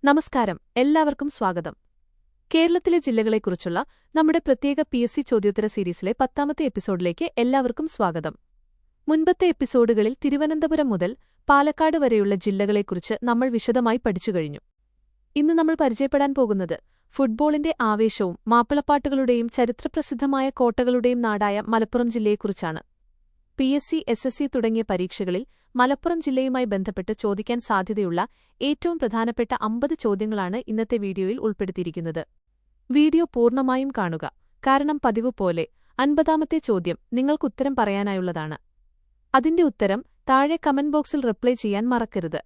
നമസ്കാരം, എല്ലാവർക്കും സ്വാഗതം. കേരളത്തിലെ ജില്ലകളെക്കുറിച്ചുള്ള നമ്മുടെ പ്രത്യേക PSC ചോദ്യോത്തര സീരീസിലെ 10ാമത്തെ എപ്പിസോഡിലേക്ക് എല്ലാവർക്കും സ്വാഗതം. മുൻപത്തെ എപ്പിസോഡുകളിൽ തിരുവനന്തപുരം മുതൽ പാലക്കാട് വരെയുള്ള ജില്ലകളെക്കുറിച്ച് നമ്മൾ വിശദമായി പഠിച്ചുകഴിഞ്ഞു. ഇന്ന് നമ്മൾ പരിചയപ്പെടാൻ പോകുന്നത് ഫുട്ബോളിന്റെ ആവേശവും മാപ്പിളപ്പാട്ടുകളുടെയും ചരിത്രപ്രസിദ്ധമായ കോട്ടകളുടെയും നാടായ മലപ്പുറം ജില്ലയെക്കുറിച്ചാണ്. PSC, SSC തുടങ്ങിയ പരീക്ഷകളിൽ മലപ്പുറം ജില്ലയുമായി ബന്ധപ്പെട്ട് ചോദിക്കാൻ സാധ്യതയുള്ള ഏറ്റവും പ്രധാനപ്പെട്ട 50 ചോദ്യങ്ങളാണ് ഇന്നത്തെ വീഡിയോയിൽ ഉൾപ്പെടുത്തിയിരിക്കുന്നത്. വീഡിയോ പൂർണ്ണമായും കാണുക, കാരണം പതിവ് പോലെ 50ാമത്തെ ചോദ്യം നിങ്ങൾക്കുത്തരം പറയാനായുള്ളതാണ്. അതിന്റെ ഉത്തരം താഴെ കമന്റ് ബോക്സിൽ റിപ്ലൈ ചെയ്യാൻ മറക്കരുത്.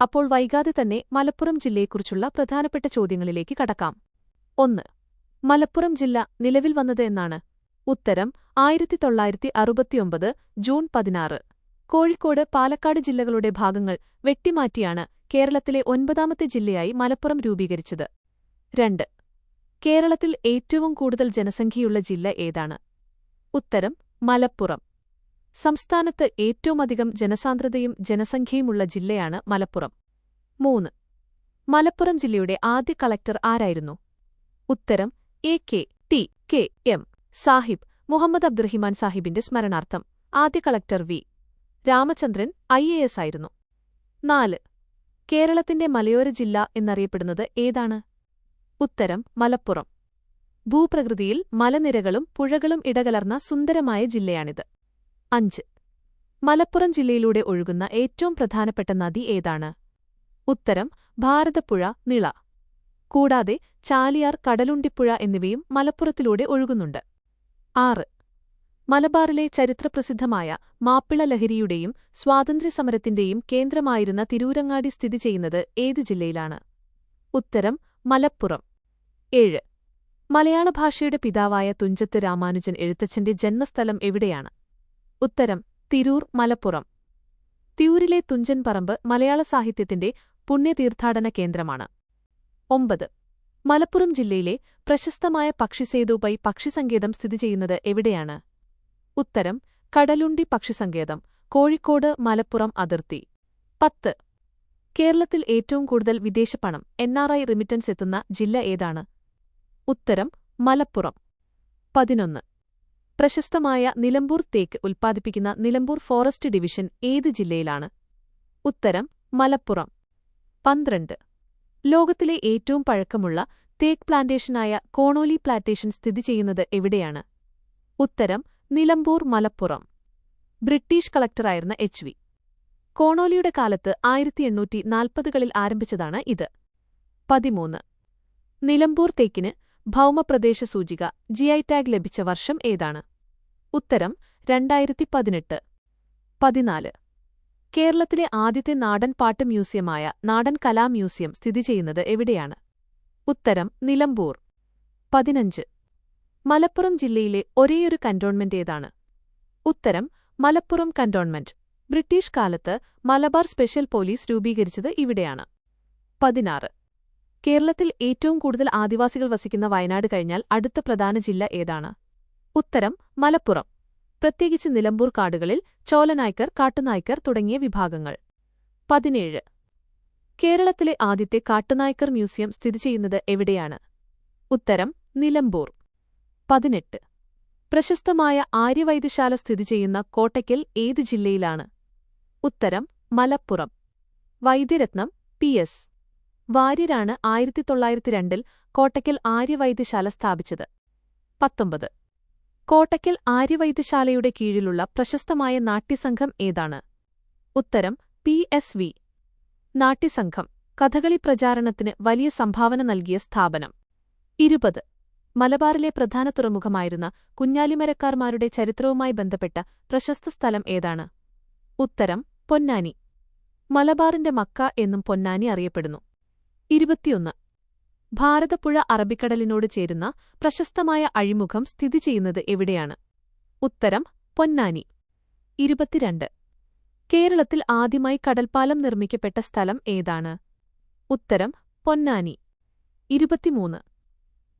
അപ്പോൾ വൈകാതെ തന്നെ മലപ്പുറം ജില്ലയെക്കുറിച്ചുള്ള പ്രധാനപ്പെട്ട ചോദ്യങ്ങളിലേക്ക് കടക്കാം. 1. മലപ്പുറം ജില്ല നിലവിൽ വന്നത് എന്നാണ്? ഉത്തരം 1969 ജൂൺ 16. കോഴിക്കോട്, പാലക്കാട് ജില്ലകളുടെ ഭാഗങ്ങൾ വെട്ടിമാറ്റിയാണ് കേരളത്തിലെ 9ാമത്തെ ജില്ലയായി മലപ്പുറം രൂപീകരിച്ചത്. 2. കേരളത്തിൽ ഏറ്റവും കൂടുതൽ ജനസംഖ്യയുള്ള ജില്ല ഏതാണ്? ഉത്തരം മലപ്പുറം. സംസ്ഥാനത്ത് ഏറ്റവുമധികം ജനസാന്ദ്രതയും ജനസംഖ്യയുമുള്ള ജില്ലയാണ് മലപ്പുറം. 3. മലപ്പുറം ജില്ലയുടെ ആദ്യ കളക്ടർ ആരായിരുന്നു? ഉത്തരം A.K.T.K.M. സാഹിബ് മുഹമ്മദ് അബ്ദുറഹിമാൻ സാഹിബിന്റെ സ്മരണാർത്ഥം ആദ്യ കളക്ടർ V. രാമചന്ദ്രൻ IAS ആയിരുന്നു. 4. കേരളത്തിന്റെ മലയോര ജില്ല എന്നറിയപ്പെടുന്നത് ഏതാണ്? ഉത്തരം മലപ്പുറം. ഭൂപ്രകൃതിയിൽ മലനിരകളും പുഴകളും ഇടകലർന്ന സുന്ദരമായ ജില്ലയാണിത്. 5. മലപ്പുറം ജില്ലയിലൂടെ ഒഴുകുന്ന ഏറ്റവും പ്രധാനപ്പെട്ട നദി ഏതാണ്? ഉത്തരം ഭാരതപ്പുഴ, നിള. കൂടാതെ ചാലിയാർ, കടലുണ്ടിപ്പുഴ എന്നിവയും മലപ്പുറത്തിലൂടെ ഒഴുകുന്നുണ്ട്. 6. മലബാറിലെ ചരിത്രപ്രസിദ്ധമായ മാപ്പിള ലഹരിയുടെയും സ്വാതന്ത്ര്യസമരത്തിന്റെയും കേന്ദ്രമായിരുന്ന തിരൂരങ്ങാടി സ്ഥിതി ചെയ്യുന്നത് ഏതു ജില്ലയിലാണ്? ഉത്തരം മലപ്പുറം. 7. മലയാള ഭാഷയുടെ പിതാവായ തുഞ്ചത്ത് രാമാനുജൻ എഴുത്തച്ഛന്റെ ജന്മസ്ഥലം എവിടെയാണ്? ഉത്തരം തിരൂർ, മലപ്പുറം. തിരൂരിലെ തുഞ്ചൻ പറമ്പ് മലയാള സാഹിത്യത്തിന്റെ പുണ്യതീർത്ഥാടന കേന്ദ്രമാണ്. 9. മലപ്പുറം ജില്ലയിലെ പ്രശസ്തമായ പക്ഷിസേതുപൈ പക്ഷിസങ്കേതം സ്ഥിതി ചെയ്യുന്നത് എവിടെയാണ്? ഉത്തരം കടലുണ്ടി പക്ഷിസങ്കേതം, കോഴിക്കോട് മലപ്പുറം അതിർത്തി. 10. കേരളത്തിൽ ഏറ്റവും കൂടുതൽ വിദേശപണം NRI റിമിറ്റൻസ് എത്തുന്ന ജില്ല ഏതാണ്? ഉത്തരം മലപ്പുറം. 11. പ്രശസ്തമായ നിലമ്പൂർ തേക്ക് ഉൽപ്പാദിപ്പിക്കുന്ന നിലമ്പൂർ ഫോറസ്റ്റ് ഡിവിഷൻ ഏത് ജില്ലയിലാണ്? ഉത്തരം മലപ്പുറം. 12. ലോകത്തിലെ ഏറ്റവും പഴക്കമുള്ള തേക്ക് പ്ലാന്റേഷനായ കോണോലി പ്ലാന്റേഷൻ സ്ഥിതി ചെയ്യുന്നത് എവിടെയാണ്? ഉത്തരം നിലമ്പൂർ, മലപ്പുറം. ബ്രിട്ടീഷ് കളക്ടറായിരുന്ന HV. കോണോലിയുടെ കാലത്ത് 1840കളിൽ ആരംഭിച്ചതാണ് ഇത്. 13. നിലമ്പൂർ തേക്കിന് ഭൗമപ്രദേശ സൂചിക GI ടാഗ് ലഭിച്ച വർഷം ഏതാണ്? ഉത്തരം 2018. 14. കേരളത്തിലെ ആദ്യത്തെ നാടൻ പാട്ട് മ്യൂസിയമായ നാടൻ കലാ മ്യൂസിയം സ്ഥിതി ചെയ്യുന്നത് എവിടെയാണ്? ഉത്തരം നിലമ്പൂർ. 15. മലപ്പുറം ജില്ലയിലെ ഒരേയൊരു കന്റോൺമെന്റ് ഏതാണ്? ഉത്തരം മലപ്പുറം കന്റോൺമെന്റ്. ബ്രിട്ടീഷ് കാലത്ത് മലബാർ സ്പെഷ്യൽ പോലീസ് രൂപീകരിച്ചത് ഇവിടെയാണ്. 16. കേരളത്തിൽ ഏറ്റവും കൂടുതൽ ആദിവാസികൾ വസിക്കുന്ന വയനാട് കഴിഞ്ഞാൽ അടുത്ത പ്രധാന ജില്ല ഏതാണ്? ഉത്തരം മലപ്പുറം. പ്രത്യേകിച്ച് നിലമ്പൂർ കാടുകളിൽ ചോലനായ്ക്കർ, കാട്ടുനായ്ക്കർ തുടങ്ങിയ വിഭാഗങ്ങൾ. 17. കേരളത്തിലെ ആദ്യത്തെ കാട്ടുനായ്ക്കർ മ്യൂസിയം സ്ഥിതി ചെയ്യുന്നത് എവിടെയാണ്? ഉത്തരം നിലമ്പൂർ. 18. പ്രശസ്തമായ ആര്യവൈദ്യശാല സ്ഥിതി ചെയ്യുന്ന കോട്ടയ്ക്കൽ ഏത് ജില്ലയിലാണ്? ഉത്തരം മലപ്പുറം. വൈദ്യരത്നം PS. വാര്യരാണ് 1902 കോട്ടയ്ക്കൽ ആര്യവൈദ്യശാല സ്ഥാപിച്ചത്. 19. കോട്ടയ്ക്കൽ ആര്യവൈദ്യശാലയുടെ കീഴിലുള്ള പ്രശസ്തമായ നാട്യസംഘം ഏതാണ്? ഉത്തരം PSV. നാട്യസംഘം കഥകളി പ്രചാരണത്തിന് വലിയ സംഭാവന നൽകിയ സ്ഥാപനം. 20. മലബാറിലെ പ്രധാന തുറമുഖമായിരുന്ന കുഞ്ഞാലിമരക്കാർമാരുടെ ചരിത്രവുമായി ബന്ധപ്പെട്ട പ്രശസ്ത സ്ഥലം ഏതാണ്? ഉത്തരം പൊന്നാനി. മലബാറിന്റെ മക്ക എന്നും പൊന്നാനി അറിയപ്പെടുന്നു. 21. ഭാരതപ്പുഴ അറബിക്കടലിനോട് ചേരുന്ന പ്രശസ്തമായ അഴിമുഖം സ്ഥിതി ചെയ്യുന്നത് എവിടെയാണ്? ഉത്തരം പൊന്നാനി. 22. കേരളത്തിൽ ആദ്യമായി കടൽപ്പാലം നിർമ്മിക്കപ്പെട്ട സ്ഥലം ഏതാണ്? ഉത്തരം പൊന്നാനി. 23.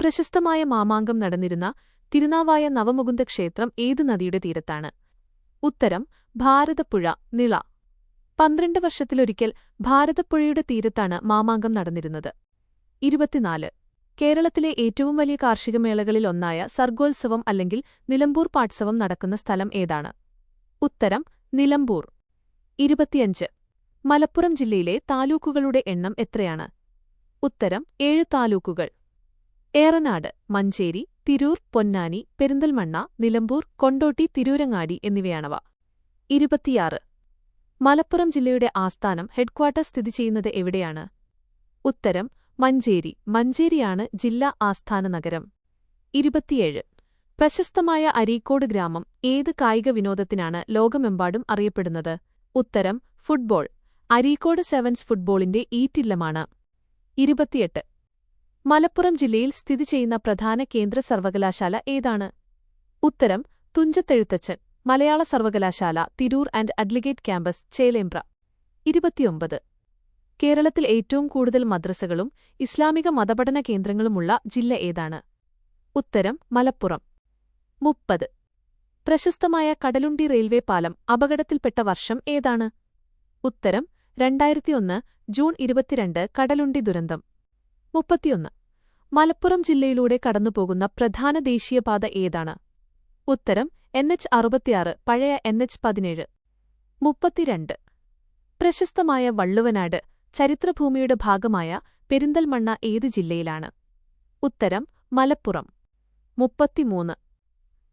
പ്രശസ്തമായ മാമാങ്കം നടന്നിരുന്ന തിരുനാവായ നവമുകുന്ദ ക്ഷേത്രം ഏത് നദിയുടെ തീരത്താണ്? ഉത്തരം ഭാരതപ്പുഴ, നിള. 12 വർഷത്തിലൊരിക്കൽ ഭാരതപ്പുഴയുടെ തീരത്താണ് മാമാങ്കം നടന്നിരുന്നത്. 24. കേരളത്തിലെ ഏറ്റവും വലിയ കാർഷിക മേളകളിൽ ഒന്നായ സർഗോത്സവം അല്ലെങ്കിൽ നിലമ്പൂർ പാട്സവം നടക്കുന്ന സ്ഥലം ഏതാണ്? ഉത്തരം നിലമ്പൂർ. 25. മലപ്പുറം ജില്ലയിലെ താലൂക്കുകളുടെ എണ്ണം എത്രയാണ്? ഉത്തരം 7 താലൂക്കുകൾ. ഏറനാട്, മഞ്ചേരി, തിരൂർ, പൊന്നാനി, പെരിന്തൽമണ്ണ, നിലമ്പൂർ, കൊണ്ടോട്ടി, തിരൂരങ്ങാടി എന്നിവയാണവ. 26. മലപ്പുറം ജില്ലയുടെ ആസ്ഥാനം ഹെഡ്ക്വാർട്ടേഴ്സ് സ്ഥിതി ചെയ്യുന്നത് എവിടെയാണ്? ഉത്തരം മഞ്ചേരി. മഞ്ചേരിയാണ് ജില്ലാ ആസ്ഥാന നഗരം. 27. പ്രശസ്തമായ അരീക്കോട് ഗ്രാമം ഏത് കായിക വിനോദത്തിനാണ് ലോകമെമ്പാടും അറിയപ്പെടുന്നത്? ഉത്തരം ഫുട്ബോൾ. അരീക്കോട് സെവൻസ് ഫുട്ബോളിന്റെ ഈറ്റില്ലമാണ്. 28. മലപ്പുറം ജില്ലയിൽ സ്ഥിതി ചെയ്യുന്ന പ്രധാന കേന്ദ്ര സർവകലാശാല ഏതാണ്? ഉത്തരം തുഞ്ചത്തെഴുത്തച്ഛൻ മലയാള സർവകലാശാല, തിരൂർ ആൻഡ് അഡ്ലിഗേറ്റ് ക്യാമ്പസ്, ചേലേമ്പ്ര. 29. കേരളത്തിൽ ഏറ്റവും കൂടുതൽ മദ്രസകളും ഇസ്ലാമിക മതപഠന കേന്ദ്രങ്ങളുമുള്ള ജില്ല ഏതാണ്? ഉത്തരം മലപ്പുറം. 30. പ്രശസ്തമായ കടലുണ്ടി റെയിൽവേ പാലം അപകടത്തിൽപ്പെട്ട വർഷം ഏതാണ്? ഉത്തരം 2001 ജൂൺ 22 കടലുണ്ടി ദുരന്തം. 31. മലപ്പുറം ജില്ലയിലൂടെ കടന്നുപോകുന്ന പ്രധാന ദേശീയപാത ഏതാണ്? ഉത്തരം NH66 പഴയ NH17. 32. പ്രശസ്തമായ വള്ളുവനാട് ചരിത്രഭൂമിയുടെ ഭാഗമായ പെരിന്തൽമണ്ണ ഏത് ജില്ലയിലാണ്? ഉത്തരം മലപ്പുറം. 33.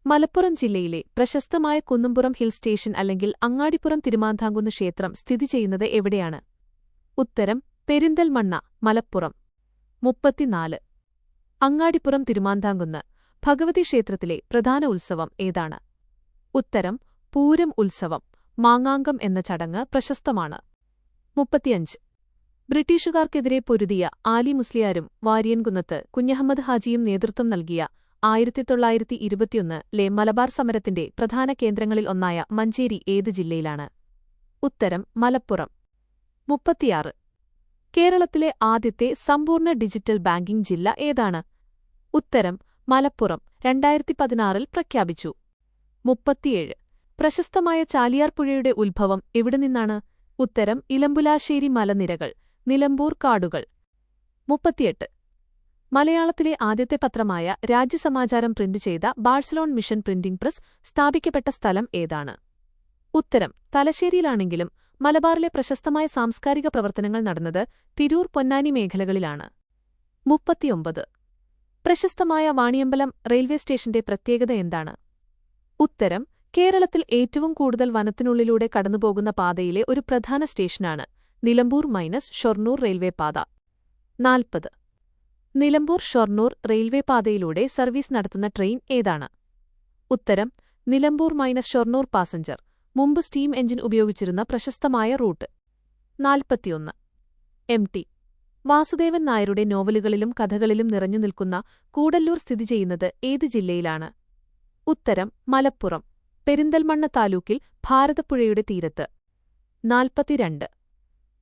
മലപ്പുറം ജില്ലയിലെ പ്രശസ്തമായ കുന്നുംപുറം ഹിൽ സ്റ്റേഷൻ അല്ലെങ്കിൽ അങ്ങാടിപ്പുറം തിരുമാന്താംകുന്ന് ക്ഷേത്രം സ്ഥിതി ചെയ്യുന്നത് എവിടെയാണ്? ഉത്തരം പെരിന്തൽമണ്ണ, മലപ്പുറം. 34. അങ്ങാടിപ്പുറം തിരുമാന്താംകുന്ന് ഭഗവതി ക്ഷേത്രത്തിലെ പ്രധാന ഉത്സവം ഏതാണ്? ഉത്തരം പൂരം ഉത്സവം. മാങ്ങാങ്കം എന്ന ചടങ്ങ് പ്രശസ്തമാണ്. 35. ബ്രിട്ടീഷുകാർക്കെതിരെ പൊരുതിയ ആലി മുസ്ലിയാരും വാരിയൻകുന്നത്ത് കുഞ്ഞഹമ്മദ് ഹാജിയും നേതൃത്വം നൽകിയ 1921 മലബാർ സമരത്തിന്റെ പ്രധാന കേന്ദ്രങ്ങളിൽ ഒന്നായ മഞ്ചേരി ഏത് ജില്ലയിലാണ്? ഉത്തരം മലപ്പുറം. 36. കേരളത്തിലെ ആദ്യത്തെ സമ്പൂർണ്ണ ഡിജിറ്റൽ ബാങ്കിംഗ് ജില്ല ഏതാണ്? ഉത്തരം മലപ്പുറം. 2016 പ്രഖ്യാപിച്ചു. 37. പ്രശസ്തമായ ചാലിയാർ പുഴയുടെ ഉത്ഭവം എവിടെ നിന്നാണ്? ഉത്തരം ഇലമ്പുലാശ്ശേരി മലനിരകൾ, നിലമ്പൂർ കാടുകൾ. 38. മലയാളത്തിലെ ആദ്യത്തെ പത്രമായ രാജ്യസമാചാരം പ്രിന്റ് ചെയ്ത ബാഴ്സലോൺ മിഷൻ പ്രിന്റിംഗ് പ്രസ് സ്ഥാപിക്കപ്പെട്ട സ്ഥലം ഏതാണ്? ഉത്തരം തലശ്ശേരിയിലാണെങ്കിലും മലബാറിലെ പ്രശസ്തമായ സാംസ്കാരിക പ്രവർത്തനങ്ങൾ നടന്നത് തിരൂർ, പൊന്നാനി മേഖലകളിലാണ്. 39. പ്രശസ്തമായ വാണിയമ്പലം റെയിൽവേ സ്റ്റേഷന്റെ പ്രത്യേകത എന്താണ്? ഉത്തരം കേരളത്തിൽ ഏറ്റവും കൂടുതൽ വനത്തിനുള്ളിലൂടെ കടന്നുപോകുന്ന പാതയിലെ ഒരു പ്രധാന സ്റ്റേഷനാണ് നിലമ്പൂർ-ഷൊർണൂർ റെയിൽവേ പാത. 40. നിലമ്പൂർ ഷൊർണൂർ റെയിൽവേ പാതയിലൂടെ സർവീസ് നടത്തുന്ന ട്രെയിൻ ഏതാണ്? ഉത്തരം നിലമ്പൂർ-ഷൊർണൂർ പാസഞ്ചർ, മുമ്പ് സ്റ്റീം എഞ്ചിൻ ഉപയോഗിച്ചിരുന്ന പ്രശസ്തമായ റൂട്ട്. 41. MT വാസുദേവൻ നായരുടെ നോവലുകളിലും കഥകളിലും നിറഞ്ഞുനിൽക്കുന്ന കൂടല്ലൂർ സ്ഥിതി ചെയ്യുന്നത് ഏത് ജില്ലയിലാണ്? ഉത്തരം മലപ്പുറം. പെരിന്തൽമണ്ണ താലൂക്കിൽ ഭാരതപ്പുഴയുടെ തീരത്ത്. 42.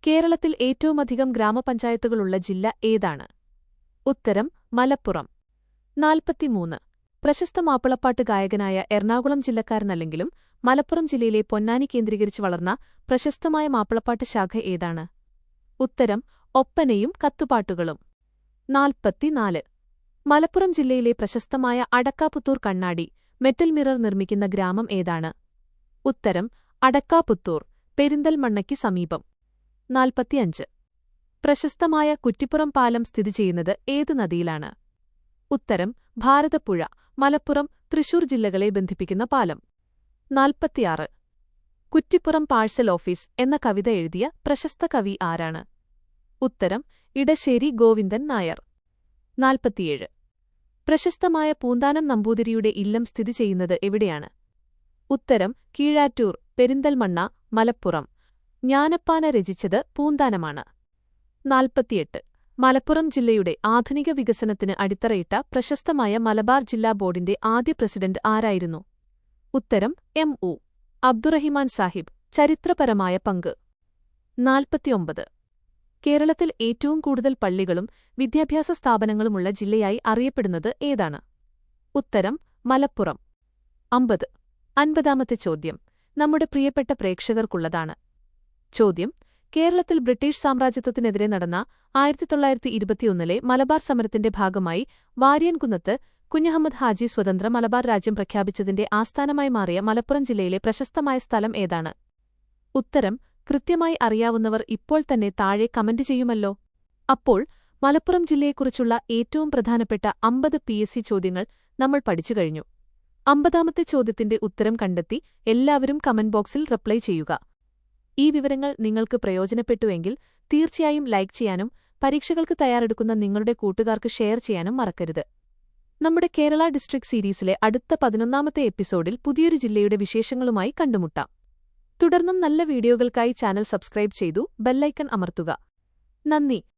കേരളത്തിൽ ഏറ്റവുമധികം ഗ്രാമപഞ്ചായത്തുകളുള്ള ജില്ല ഏതാണ്? ഉത്തരം മലപ്പുറം. 43. പ്രശസ്ത മാപ്പിളപ്പാട്ട് ഗായകനായ എറണാകുളം ജില്ലക്കാരനല്ലെങ്കിലും മലപ്പുറം ജില്ലയിലെ പൊന്നാനി കേന്ദ്രീകരിച്ച് വളർന്ന പ്രശസ്തമായ മാപ്പിളപ്പാട്ട് ശാഖ ഏതാണ്? ഉത്തരം ഒപ്പനയും കത്തുപാട്ടുകളും. 44. മലപ്പുറം ജില്ലയിലെ പ്രശസ്തമായ അടക്കാപുത്തൂർ കണ്ണാടി മെറ്റൽ മിറർ നിർമ്മിക്കുന്ന ഗ്രാമം ഏതാണ്? ഉത്തരം അടക്കാപുത്തൂർ, പെരിന്തൽമണ്ണയ്ക്ക് സമീപം. 45. പ്രശസ്തമായ കുറ്റിപ്പുറം പാലം സ്ഥിതി ചെയ്യുന്നത് ഏത് നദിയിലാണ്? ഉത്തരം ഭാരതപ്പുഴ, മലപ്പുറം, തൃശൂർ ജില്ലകളെ ബന്ധിപ്പിക്കുന്ന പാലം. 46. കുറ്റിപ്പുറം പാഴ്സൽ ഓഫീസ് എന്ന കവിത എഴുതിയ പ്രശസ്ത കവി ആരാണ്? ഉത്തരം ഇടശ്ശേരി ഗോവിന്ദൻ നായർ. 47. പ്രശസ്തമായ പൂന്താനം നമ്പൂതിരിയുടെ ഇല്ലം സ്ഥിതി ചെയ്യുന്നത് എവിടെയാണ്? ഉത്തരം കീഴാറ്റൂർ, പെരിന്തൽമണ്ണ, മലപ്പുറം. ജ്ഞാനപ്പാന രചിച്ചത് പൂന്താനമാണ്. 48. മലപ്പുറം ജില്ലയുടെ ആധുനിക വികസനത്തിന് അടിത്തറയിട്ട പ്രശസ്തമായ മലബാർ ജില്ലാ ബോർഡിന്റെ ആദ്യ പ്രസിഡന്റ് ആരായിരുന്നു? ഉത്തരം MU അബ്ദുറഹിമാൻ സാഹിബ്. ചരിത്രപരമായ പങ്ക്. 49. കേരളത്തിൽ ഏറ്റവും കൂടുതൽ പള്ളികളും വിദ്യാഭ്യാസ സ്ഥാപനങ്ങളുമുള്ള ജില്ലയായി അറിയപ്പെടുന്നത് ഏതാണ്? ഉത്തരം മലപ്പുറം. 50. 50ാമത്തെ ചോദ്യം നമ്മുടെ പ്രിയപ്പെട്ട പ്രേക്ഷകർക്കുള്ളതാണ്. ചോദ്യം: കേരളത്തിൽ ബ്രിട്ടീഷ് സാമ്രാജ്യത്വത്തിനെതിരെ നടന്ന 1921 മലബാർ സമരത്തിന്റെ ഭാഗമായി വാര്യൻകുന്നത്ത് കുഞ്ഞഹമ്മദ് ഹാജി സ്വതന്ത്ര മലബാർ രാജ്യം പ്രഖ്യാപിച്ചതിന്റെ ആസ്ഥാനമായി മാറിയ മലപ്പുറം ജില്ലയിലെ പ്രശസ്തമായ സ്ഥലം ഏതാണ്? ഉത്തരം കൃത്യമായി അറിയാവുന്നവർ ഇപ്പോൾ തന്നെ താഴെ കമന്റ് ചെയ്യുമല്ലോ. അപ്പോൾ മലപ്പുറം ജില്ലയെക്കുറിച്ചുള്ള ഏറ്റവും പ്രധാനപ്പെട്ട 50 PSC ചോദ്യങ്ങൾ നമ്മൾ പഠിച്ചു കഴിഞ്ഞു. 50ാമത്തെ ചോദ്യത്തിന്റെ ഉത്തരം കണ്ടെത്തി എല്ലാവരും കമന്റ് ബോക്സിൽ റിപ്ലൈ ചെയ്യുക. ഈ വിവരങ്ങൾ നിങ്ങൾക്ക് പ്രയോജനപ്പെട്ടുവെങ്കിൽ തീർച്ചയായും ലൈക്ക് ചെയ്യാനും പരീക്ഷകൾക്ക് തയ്യാറെടുക്കുന്ന നിങ്ങളുടെ കൂട്ടുകാർക്ക് ഷെയർ ചെയ്യാനും മറക്കരുത്. നമ്മുടെ കേരള ഡിസ്ട്രിക്ട് സീരീസിലെ അടുത്ത 11ാമത്തെ എപ്പിസോഡിൽ പുതിയൊരു ജില്ലയുടെ വിശേഷങ്ങളുമായി കണ്ടുമുട്ടാം. തുടർന്നും നല്ല വീഡിയോകൾക്കായി ചാനൽ സബ്സ്ക്രൈബ് ചെയ്തു ബെല്ലൈക്കൺ അമർത്തുക. നന്ദി.